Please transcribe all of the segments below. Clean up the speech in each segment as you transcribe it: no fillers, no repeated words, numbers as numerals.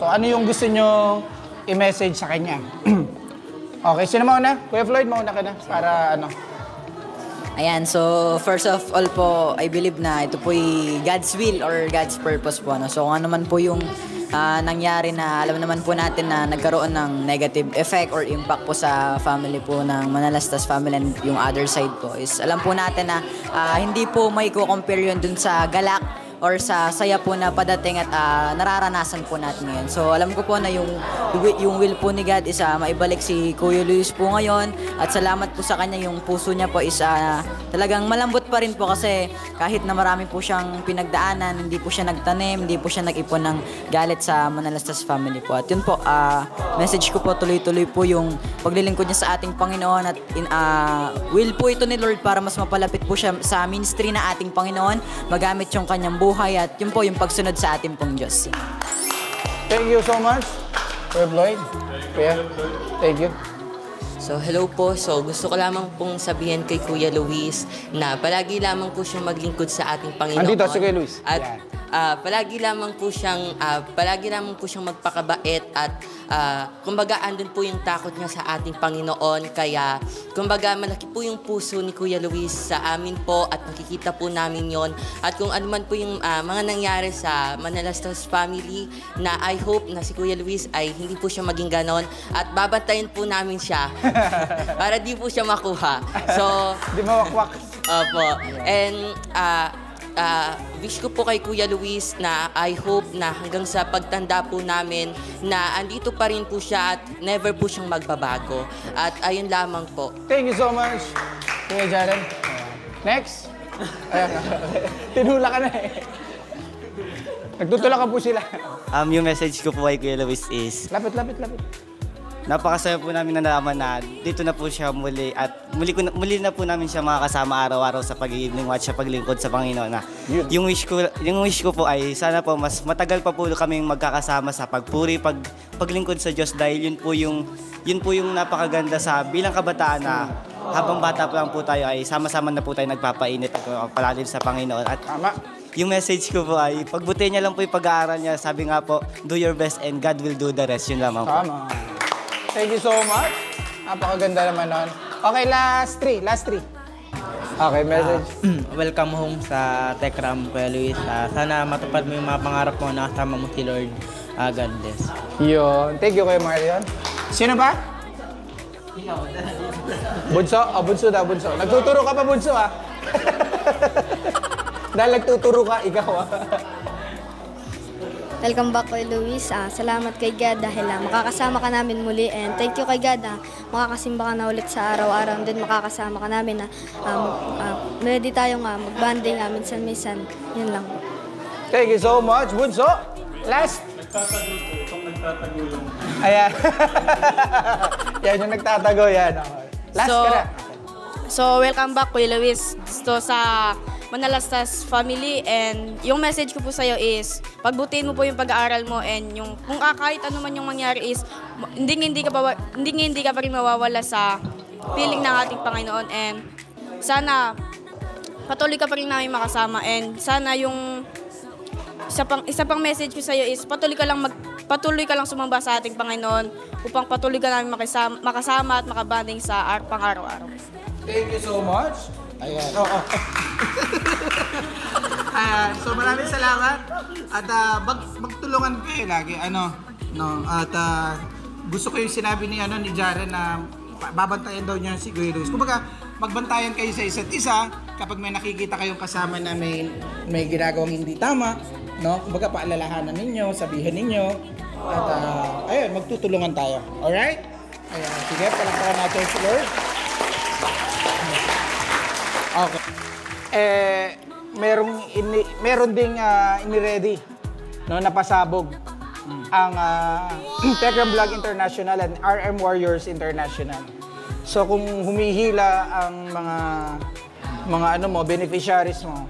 So, ano yung gusto nyo i-message sa kanya? Okay, sino mauna? Kuya Floyd, mauna ka na para ano? Ayan, so first of all po, I believe na ito po'y God's will or God's purpose po. No? So kung ano man po yung nangyari na alam naman po natin na nagkaroon ng negative effect or impact po sa family po ng Manalastas family and yung other side po is alam po natin na hindi po may compare yun dun sa galak or sa saya po na padating at nararanasan po natin ngayon. So alam ko po na yung will po ni God is maibalik si Kuya Luis po ngayon at salamat po sa kanya, yung puso niya po is talagang malambot pa rin po kasi kahit na marami po siyang pinagdaanan, hindi po siya nagtanim, hindi po siya nag-ipon ng galit sa Manalastas family po. At yun po, message ko po tuloy-tuloy po yung paglilingkod niya sa ating Panginoon at will po ito ni Lord para mas mapalapit po siya sa ministry na ating Panginoon, magamit yung kanyang buhay at yun po yung pagsunod sa ating pong Diyos. Thank you so much, Kuya Floyd. Kuya, thank you. So hello po. So gusto ko lamang pong sabihin kay Kuya Luis na palagi lamang po siyang maglingkod sa ating Panginoon. Andito si Kuya Luis. At palagi lamang po siyang magpakabait at kumbaga andun po yung takot niya sa ating Panginoon. Kaya kumbaga malaki po yung puso ni Kuya Luis sa amin po at nakikita po namin yon. At kung ano man po yung mga nangyari sa Manalastas family na I hope na si Kuya Luis ay hindi po siya maging ganon at babantayan po namin siya para di po siya makuha. So, di mawakwak. Opo. And wish ko po kay Kuya Luis na I hope na hanggang sa pagtanda po namin na andito pa rin po siya at never po siyang magbabago. At ayun lamang po. Thank you so much, Kuya Jaren. Next. Ayan. Tinula ka na eh. Nagtutulakan po sila. Yung message ko po kay Kuya Luis is Lapit. napakasaya po namin na nalaman na dito na po siya muli at muli na po namin siya makakasama araw-araw sa pag-evening watch, sa paglingkod sa Panginoon. Na yung wish ko po ay sana po mas matagal pa po kaming magkakasama sa pagpuri, paglingkod sa Diyos dahil yun po yung napakaganda sa bilang kabataan na habang bata pa lang po tayo ay sama-sama na po tayo nagpapainit at palalim sa Panginoon. At yung message ko po ay pagbutihin niya lang po yung pag-aaral niya. Sabi nga po, do your best and God will do the rest. Yun lamang po. Tama. Thank you so much. Napakaganda naman nun. Okay, last three. Okay, message. Welcome home sa Tekram, Kuya Luis. Sana matupad mo yung mga pangarap mo na kasama mo si Lord. God bless. Yun. Thank you, Kuya Marion. Sino ba? Bunso? Bunso daw, bunso. Nagtuturo ka pa, bunso, ha? Dahil nagtuturo ka, ikaw, ha? Welcome back kay Luis. Salamat kay God dahil makakasama ka namin muli and thank you kay God makakasimba ka na ulit sa araw-araw and then makakasama ka namin na ready tayong mag-banding minsan-minsan. Yun lang. Thank you so much. Bunso, last. Nagtatago yung... Ayan. Yan yung nagtatago yan. Last ka na. So, welcome back Kuya Luis. Gusto sa Manalastas family and yung message ko po sa'yo is pagbutihin mo po yung pag-aaral mo and yung kung kahit ano man yung mangyari is hindi ka pa rin mawawala sa piling ng ating Panginoon and sana patuloy ka pa rin namin makasama and sana yung isa pang message ko sa'yo is patuloy ka lang sumamba sa ating Panginoon upang patuloy ka namin makasama at makabanding sa pang-araw-araw. Thank you so much. Ayan. So maraming salamat at magtulungan kayo lagi at gusto ko yung sinabi ni Jaren na babantayan daw niya si Kuya Luis. Kumbaga magbantayan kayo sa isa't isa kapag may nakikita kayong kasama na may ginagawang hindi tama, no? Kumbaga paalalahanan ninyo, sabihin ninyo at ayun, magtutulungan tayo. Alright? Ayan, sige, palakpakan natin si Lord. Okay. Meron ding ini-ready na pasabog ang Tekram Vlog International and RM Warriors International. So kung humihila ang mga beneficiaries mo,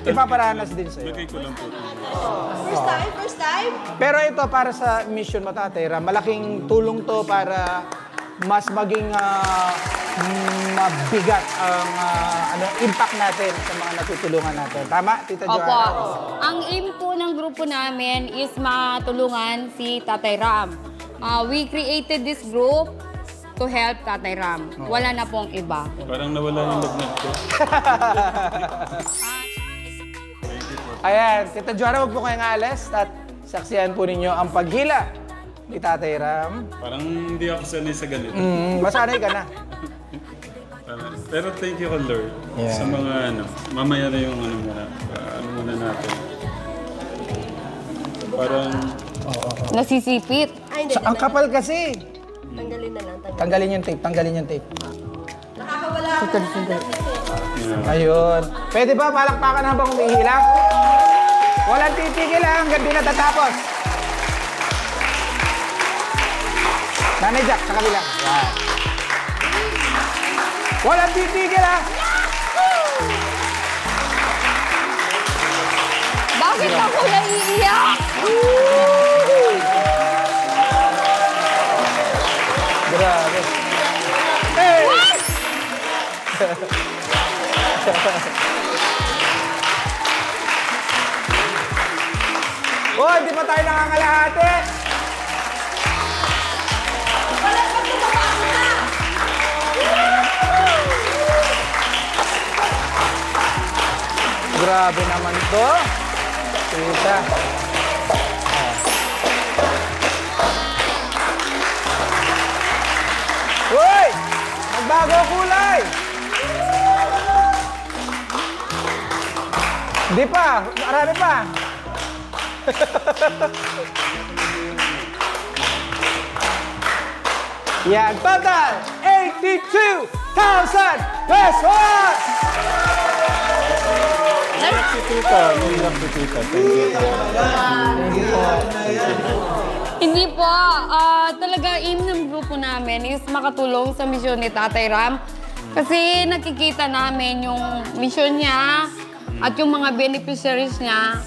ipaparanas din sa'yo. Bigay ko lang po. First time? Pero ito para sa mission mo, Tatay Ram, malaking tulong to para mas maging mabigat ang impact natin sa mga natutulungan natin. Tama, Tita Opo. Joanna? Ang aim po ng grupo namin is matulungan si Tatay Ram. We created this group to help Tatay Ram. Wala na pong iba. Parang nawala yung lagnat ko. Ayan, Tita Joanna, huwag po kayong alis at saksihan po ninyo ang paghila ni Tatay Ram. Parang hindi ako sanay sa ganito. Masanay ka na. Pero thank you, Lord. Yeah. Sa mga mamaya na yung ano muna natin. Parang... Nasisipit. Ang kapal kasi. Tanggalin na lang. Tanggalin yung tape. Nakakawala Yeah. Ayun. Pwede ba palakpakan habang umihila? Walang titigil hanggang di natatapos. Nanay Jack, sa kabila. Yan. Walang titigil ha! Bakit ako naiiyak? Grabe. Hey! Oh, hindi pa tayo nangangalahati. Grabe naman to. Tita. Uy! Magbago kulay! Hindi pa. Marami pa. Yan, total 82,000 pesos! Naiyak si Tita. Naiyak si Tita. Thank you. Hindi po. Talaga aim ng grupo namin is makatulong sa misyon ni Tatay Ram. Kasi nakikita namin yung misyon niya at yung mga beneficiaries niya.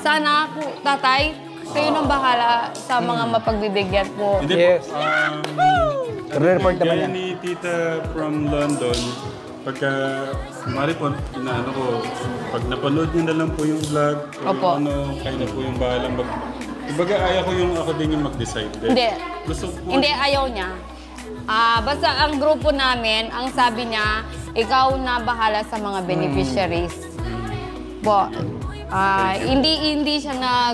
Sana, Tatay, kayo nang bahala sa mga mapagbibigyan po. Hindi Yes. po. Re-report naman Gaya yan. ni Tita from London, pagka mari po, inaano ko, pag napanood niyo na lang po yung vlog, Opo. kayo na po yung bahalang Kumbaga, ayaw ko yung ako din yung mag-decide. Hindi. Gusto ko Hindi, ayaw niya. Basta ang grupo namin, ang sabi niya, ikaw na bahala sa mga beneficiaries. Po, hindi siya na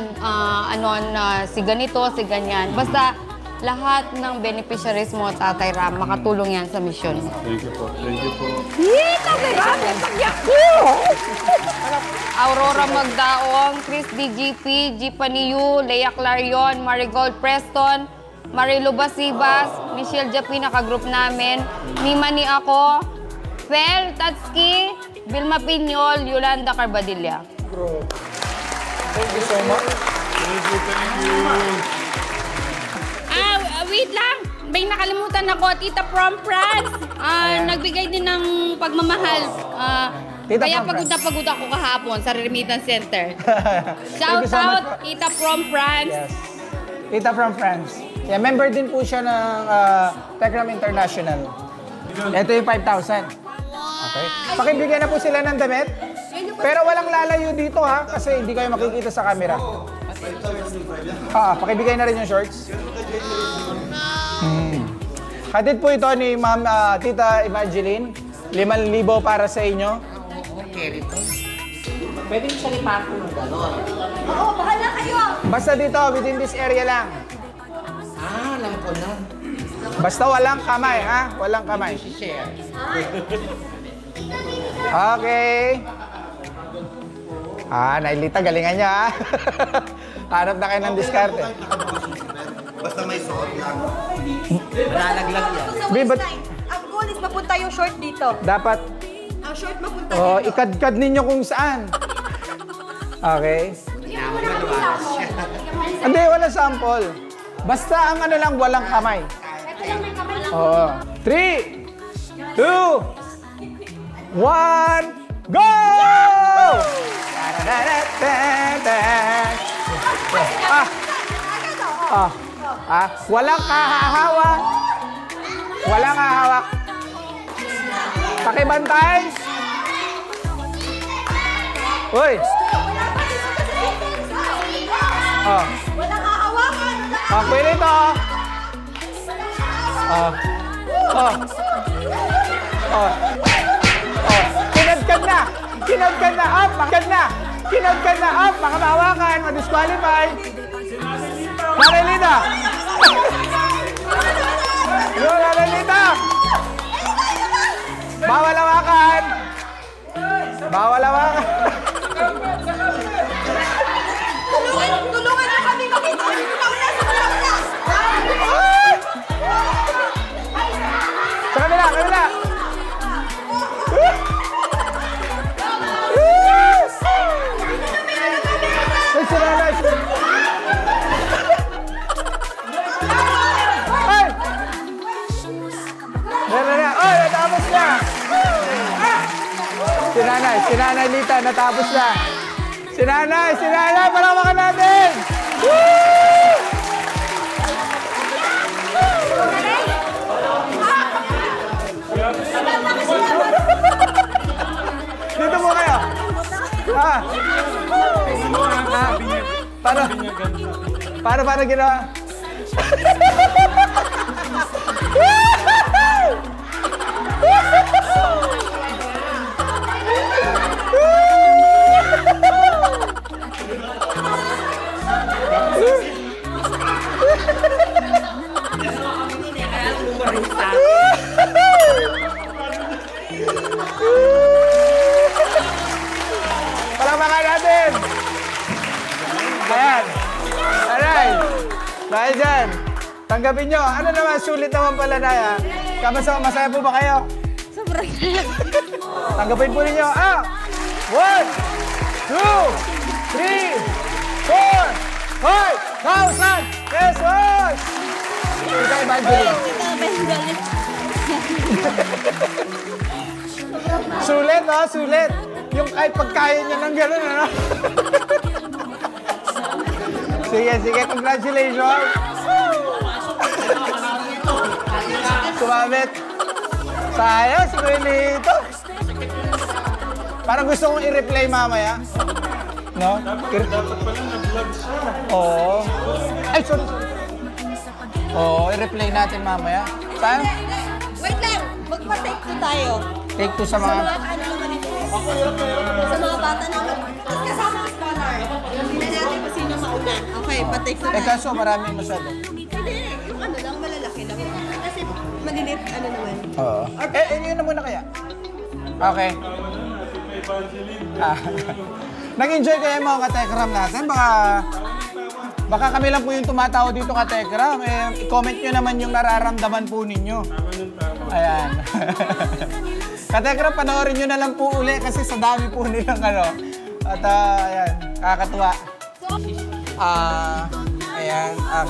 si ganito, si ganyan. Basta lahat ng beneficiaries mo, Tatay Ram, makatulong yan sa misyon. Thank you po. Thank you po. Tatay Ram, nagpagyak ko! Aurora Magdaong, Chris DGP, G. Paniyu, Lea Clarion, Marigold Preston, Marilu Basibas, Michelle Japina, ka-group namin, Mimani ako, Fel Tatski, Vilma Pinyol, Yolanda Carbadilla. Thank you so much. Thank you. Wait lang! May nakalimutan ako, Tita from France. Nagbigay din ng pagmamahal. Tita Kaya from pagod na pagod ako kahapon sa Remittance Center. Thank Shout you so much out, po. Tita from France. Yes. Tita from France. Yeah, member din po siya ng Techram International. Ito yung 5,000. Okay. Pakibigyan na po sila ng damit. Pero walang lalayo dito ha, kasi hindi kayo makikita sa camera. Pakibigay na rin yung shorts. Hatid po ito ni Ma'am Tita Evangeline. 5,000 para sa inyo. Okay, rito. Pwede mo siya lipato ng gano'n. Oo, bahala kayo! Basta dito, within this area lang. Alam ko na. Basta walang kamay, ha? Walang kamay. Share. Okay. Nailita, galingan niya, ha? Hanap na kayo ng diskarte. Basta may suot lang. Nalaglag yan. Bibat, Ang goal is mapunta yung short dito. dapat, Ang short mapunta dito. ikad-kad ninyo kung saan. Okay? Hindi, wala sample. Basta ang ano lang, walang kamay. Oo. 3, 2, 1, go! Walang kahahawak. Walang hahawak. Pakibantay. Uy. Oh. Walang hahawakan. Pakwilito. Oh. Oh. Oh. Oh. Kinagkan na. Kinagkan na. Up. Kinagkan na. Kinagkan na. Up. Baka mahawakan. Ma-disqualify. Marilita. Yo, Marilita. Bawal hawakan. Bawal hawakan. Tulungan niyo kami makita. Sa kabila, kabila. Ay, sira na. Ay! Meron na. Ay, natapos na. Si Nanay Lita, natapos na. Si Nanay, palamakan natin. Woo! Dito mo kayo. Paano ginawa? Palamakan natin! Ayan. Alright. Dahil dyan, tanggapin nyo. Ano naman, sulit naman pala na ya. Masaya po ba kayo? Sobrang Tanggapin po ninyo. 1, 2, 3, 4, 5,000 pesos! Ika, Evangeline. Sulit, no? Sulit. Yung kahit pagkaya niya ng gano'n, ano? Sige. Congratulations. Sumamit. Sayang, si Kuelito. Parang gusto kong i-replay mamaya. No? Dapat pala nag-vlog siya. Oo. Ay, sorry. Oo, i-replay natin mamaya. Saan? Wait lang, magpa-take 2 tayo. Take 2 sa mga... Sa mga bata naman. Tapos kasama ang scholar. Hindi natin kung sino mauna. Okay, pa-take 2 tayo. kaso marami masyado. Hindi, yung ano lang, malalaki lang. Kasi malilit, ano naman. Oo. Yun na muna kaya. Okay. Nag-enjoy kayo mga ka-Tekram natin. Baka kami lang po yung tumatawa dito ka-Tekram. I-comment nyo naman yung nararamdaman po ninyo. Ayan. Ka-Tekram, panoorin nyo na lang po uli kasi sa dami po nilang ano. At ayan, kakatuwa. Ayan, ang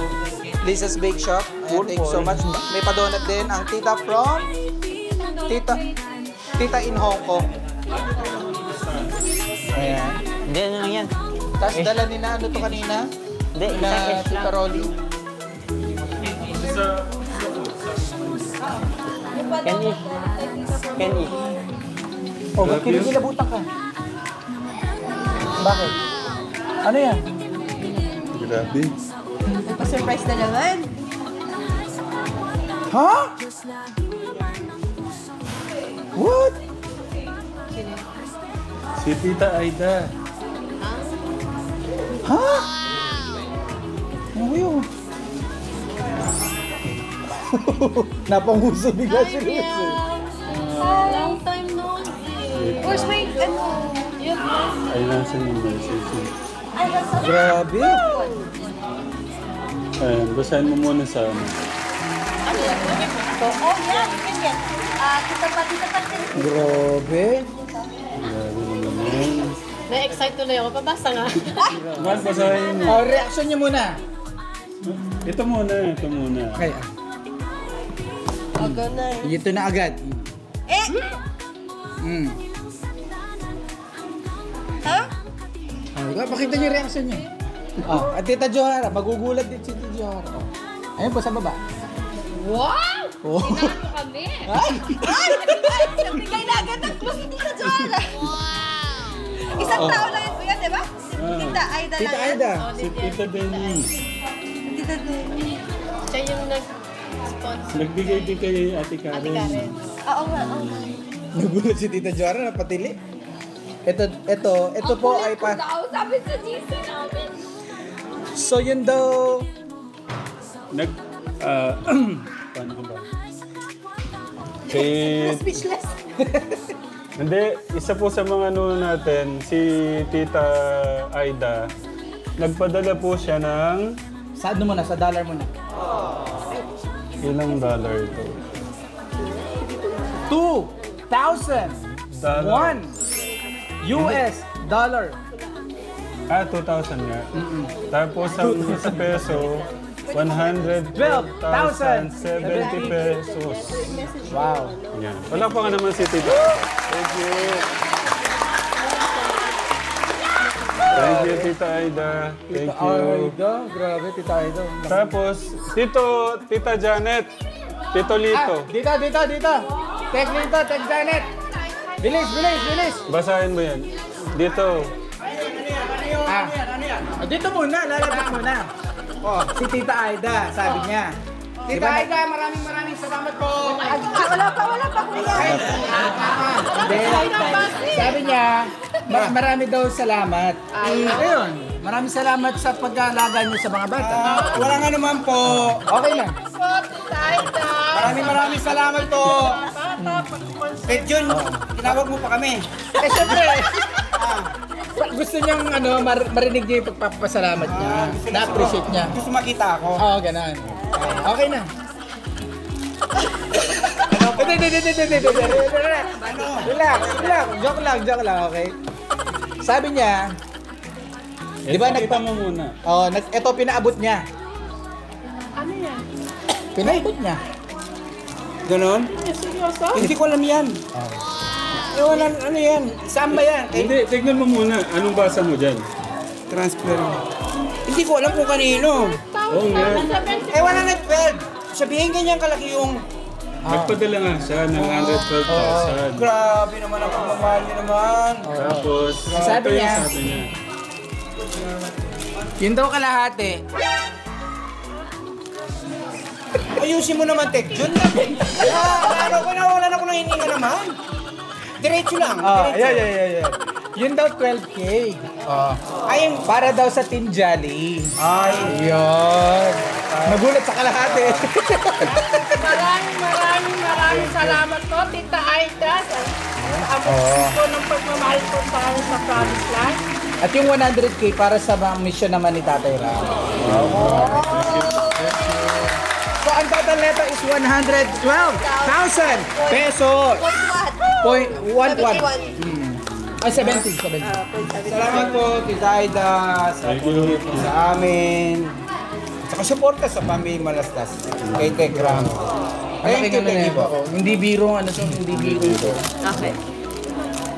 Lisa's Bake Shop. Ayan, thank you so much. May pa-donut din ang tita from Tita in Hong Kong. Ayan. Hindi, ano lang yan. Tapos dala ni na ano to kanina? Hindi, na Tita Rolly. Can eat. Oh, ba't kinikilabutan ka? Bakit? Ano yan? Grabe. Pa-surprise na naman. Ha? What? Si Tita Aida. Ha? Ano yun? Napanguso bigla si Luis eh. Long time no see. Where's my, yun. Ay, nasa yung message. Grabe. Ayan, basahin mo muna sa ano. Oh, yeah, ganyan. Tita pa. Grabe. Grabe naman. Na-excite tuloy ako. Pabasa nga. Mahal, basahin mo. Oh, reaction niyo muna. Ito muna. Okay. Aga na eh. Ito na agad. Ha? Pakita niyo reaction niyo. At Tita Johara, magugulat din si Tita Johara. Ayun po sa baba. Wow! Oh. Inaano mo kami? Bigay na agad ang clue si Tita Joanna. Isang tao lang yun, kuya, di ba? Si Tita Aida lang. Tita yan. Aida. Si Tita Denny. Tita Denny. Siya yung nag-sponsor. Nagbigay din kay Ate Karen. Oo nga, oo nga. Nagulat si Tita Joanna, napatili. Ito po ay pa... Sabi sa GC namin. So yun daw... Paano ko ba? Speechless. Hindi, isa po sa mga ano natin, si Tita Aida, nagpadala po siya ng... Sa ano muna? Sa dollar muna. Ilang dollar ito? 2,001 US dollar. 2,000 nga. Tapos ang sa peso, 112,070 pesos. Wow. Yan. Wala pa nga naman si Tita. Thank you. Thank you, Tita Aida. Thank you. Aida, grabe, Tita Aida. Tapos, Tita Janet. Tito Lito. Dito. Tek Janet. Bilis. Basahin mo yan. Dito. Dito muna, lalabas muna. Oh, si Tita Aida, sabi niya. Tita Aida, maraming salamat po. Wala pa kuya. Sabi niya, marami daw salamat. Ayun, maraming salamat sa pag-aalaga niyo sa mga bata. Wala nga naman po. Okay lang. Maraming salamat po. Pet Jun, tinawag mo pa kami. Siyempre. Gusto niyang marinig niya yung pagpapasalamat niya. Na-appreciate niya. Gusto makita ako. Oo, ganun. Okay na. Relax. Joke lang, okay? Sabi niya, di ba mo muna. Ito pinaabot niya. Ano yan? Pinaabot niya. Ganon? Seryoso? Hindi ko alam yan. Wala, ano yan? Saan ba yan? Hindi, tignan mo muna. Anong basa mo dyan? Transfer. Hindi ko alam kung kanino. Oo nga. Wala na 12. Sabihin ganyan kalaki yung... Nagpadala nga siya ng 112,000. Grabe naman ang pagmamahal niyo naman. Tapos, Sabi ito yung niya. sabi niya. Yun daw kalahati. Ayusin mo naman, Tek. Yun na. Wala na ko nang hininga naman. Diretso lang. Yeah. Yun daw 12K. Ay, para daw sa Team Jolly. Ay, yun. Nagulat sa kalahati. Maraming salamat po, Tita Aida. Ang po ng pagmamahal po sa Promise Land. At yung 100K para sa mission naman ni Tatay Ram. So, ang total nito is 112,000 pesos. Point 11. Ay, 70. Salamat po, Tita Aida, sa tulong sa amin. Saka suporta sa pamilya Malastas. Kay Tekram. Thank you, thank you po. Hindi biro, hindi biro ito. Okay.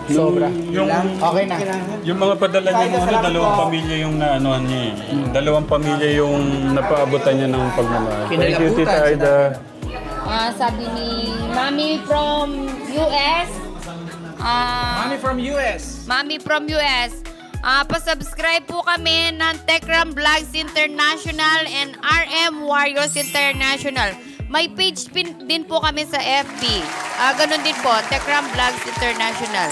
Sobra. Okay na. Yung mga padala niya dalawang pamilya yung naanohan niya eh. Dalawang pamilya yung napaabutan niya ng pagmamahal. Thank you, Tita Aida. Sabi ni Mami from US. Money from US. Mami from US. Pa-subscribe po kami ng Tekram Vlogs International and RM Warriors International. May page din po kami sa FB. Ganun din po, Tekram Vlogs International.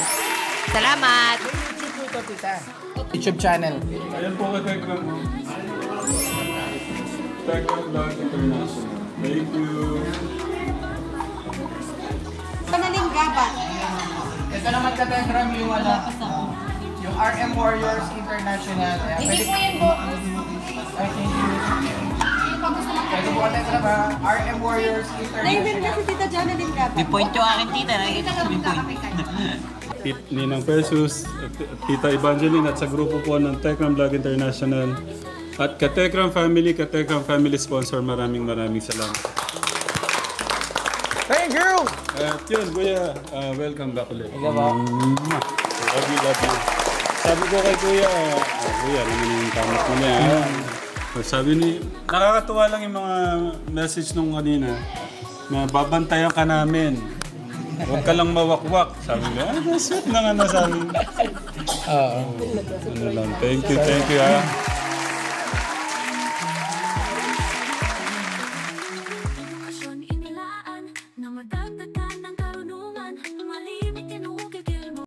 Salamat! YouTube channel. Ayan po ka Tekram. Tekram Vlogs International. Thank you. Panaling gabat. Ito naman ka Tekram yung yung RM Warriors International. Hindi po yan po. Thank you. Ito po ka Tekram RM Warriors International. Naimbin na si Tita Jonalyn gabat. May point yung aking tita. Nakikita ko may point. Ninang Persus, Tita Evangeline at sa grupo po ng Tekram Vlog International at Katekram Family Sponsor, maraming salamat. Thank you! At yun, Kuya, welcome back ulit. Love you. Sabi ko kay Kuya, Kuya, ano yung tamit mo niya. Sabi ni, nakakatuwa lang yung mga message nung kanina. na babantayan ka namin. Huwag ka lang mawakwak. Sabi niya, sweet na nga na sabi. Ano lang. Thank you ha.